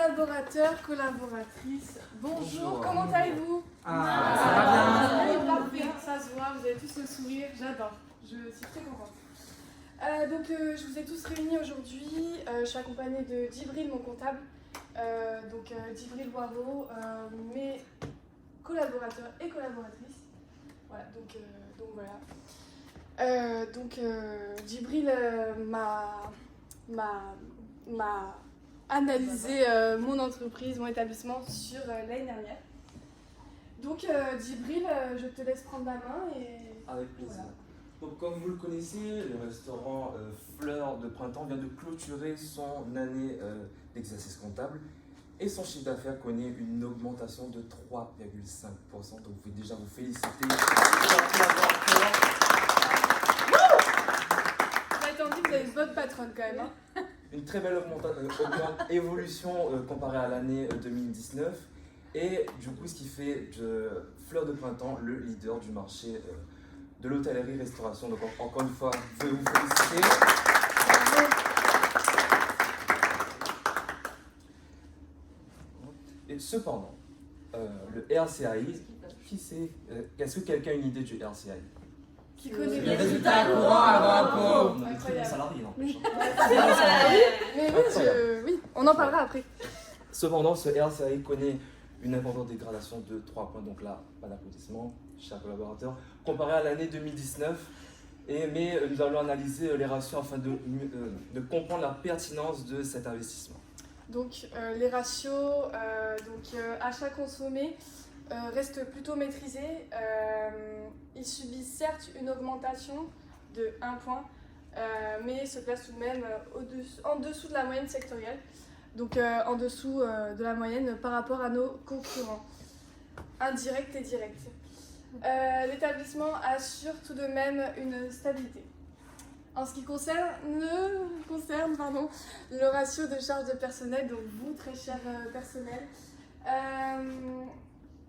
Collaborateurs, collaboratrices, bonjour, comment allez-vous? Ça va bien. Parfait, ça se voit, vous avez tous le sourire, j'adore, je suis très contente. Je vous ai tous réunis aujourd'hui, je suis accompagnée de Djibril, mon comptable, Djibril Boireau, mes collaborateurs et collaboratrices. Voilà, Djibril m'a analysé mon entreprise, mon établissement sur l'année dernière. Donc Djibril, je te laisse prendre la main et... Avec plaisir. Voilà. Donc comme vous le connaissez, le restaurant Fleurs de Printemps vient de clôturer son année d'exercice comptable et son chiffre d'affaires connaît une augmentation de 3,5%. Donc vous pouvez déjà vous féliciter. Vous avez une bonne patronne quand même. Hein. Une très belle évolution comparée à l'année 2019. Et du coup, ce qui fait de Fleurs de Printemps le leader du marché de l'hôtellerie-restauration. Donc encore une fois, je veux vous féliciter. Et cependant, le RCAI, est-ce que quelqu'un a une idée du RCAI? Qui connaît Les résultats courants avant impôt. On est très bons salariés, non? Oui, on en parlera après. Cependant, ce RCAI connaît une importante dégradation de 3 points. Donc là, pas d'applaudissements, chers collaborateurs. Comparé à l'année 2019, mais nous allons analyser les ratios afin de comprendre la pertinence de cet investissement. Donc les ratios, achat consommé restent plutôt maîtrisés. Ils subissent certes une augmentation de 1 point, mais se placent tout de même en dessous de la moyenne sectorielle. Donc en dessous de la moyenne par rapport à nos concurrents, indirects et directs. L'établissement assure tout de même une stabilité. En ce qui concerne le ratio de charge de personnel, donc vous, très cher personnel,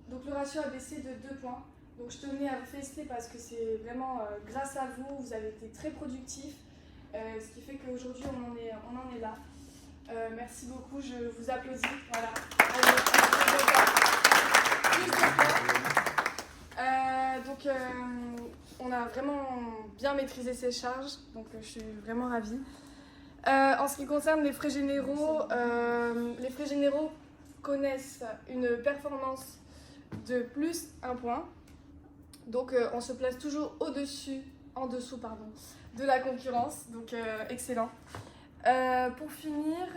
donc le ratio a baissé de 2 points. Donc je tenais à vous féliciter parce que c'est vraiment grâce à vous, vous avez été très productifs, ce qui fait qu'aujourd'hui on en est là. Merci beaucoup, je vous applaudis. Voilà. On a vraiment bien maîtrisé ces charges, donc je suis vraiment ravie. En ce qui concerne les frais généraux connaissent une performance de plus 1 point. Donc on se place toujours en dessous de la concurrence, donc excellent. Pour finir,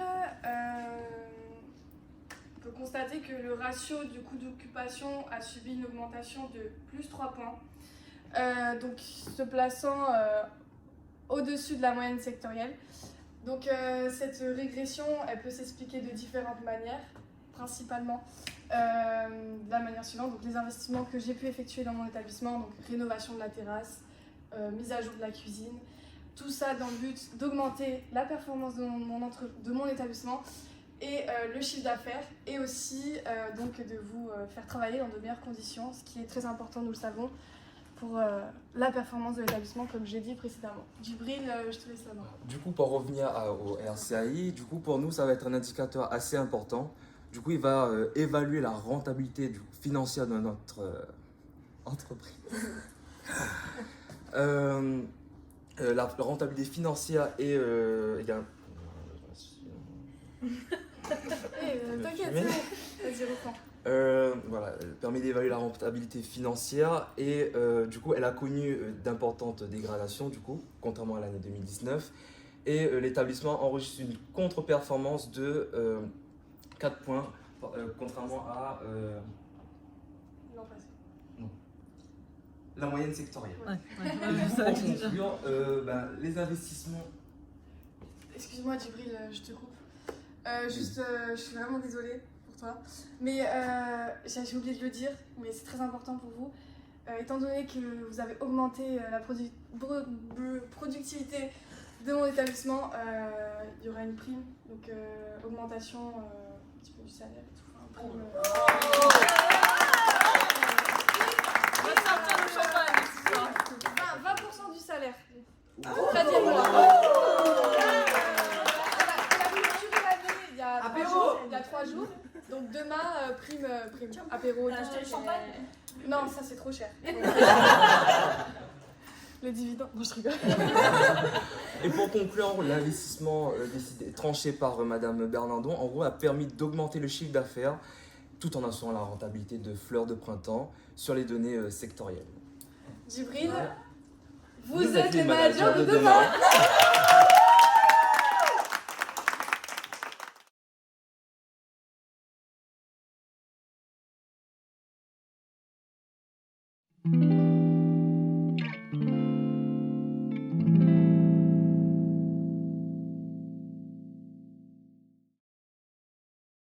on peut constater que le ratio du coût d'occupation a subi une augmentation de plus 3 points, donc se plaçant au-dessus de la moyenne sectorielle. Donc cette régression, elle peut s'expliquer de différentes manières, principalement de la manière suivante, donc les investissements que j'ai pu effectuer dans mon établissement, donc rénovation de la terrasse, mise à jour de la cuisine, tout ça dans le but d'augmenter la performance de mon établissement et le chiffre d'affaires, et aussi de vous faire travailler dans de meilleures conditions, ce qui est très important, nous le savons, pour la performance de l'établissement, comme j'ai dit précédemment. Djibril, je te laisse la main. Du coup, pour revenir au RCAI, pour nous, ça va être un indicateur assez important. Du coup, il va évaluer la rentabilité financière de notre entreprise. La rentabilité financière et T'inquiète, vas-y, reprends. Elle permet d'évaluer la rentabilité financière et du coup, elle a connu d'importantes dégradations, contrairement à l'année 2019. Et l'établissement enregistre une contre-performance de 4 points, contrairement à la moyenne sectorielle. Pour conclure, les investissements... Excuse-moi Djibril, je te coupe. Je suis vraiment désolée pour toi. Mais j'ai oublié de le dire, mais c'est très important pour vous. Étant donné que vous avez augmenté la productivité de mon établissement, il y aura une prime, donc augmentation un petit peu du salaire et tout. Enfin, prime, On va sortir le champagne ce soir. 20% du salaire. 13e mois. Il y a 3 jours. prime apéro. T'as acheté le champagne? Non, ça c'est trop cher. Le dividende, non je rigole. Et pour conclure, l'investissement tranché par Madame Bernardon, en gros, a permis d'augmenter le chiffre d'affaires tout en assurant la rentabilité de Fleurs de Printemps sur les données sectorielles. Djibril, Ouais. vous êtes les managers de demain.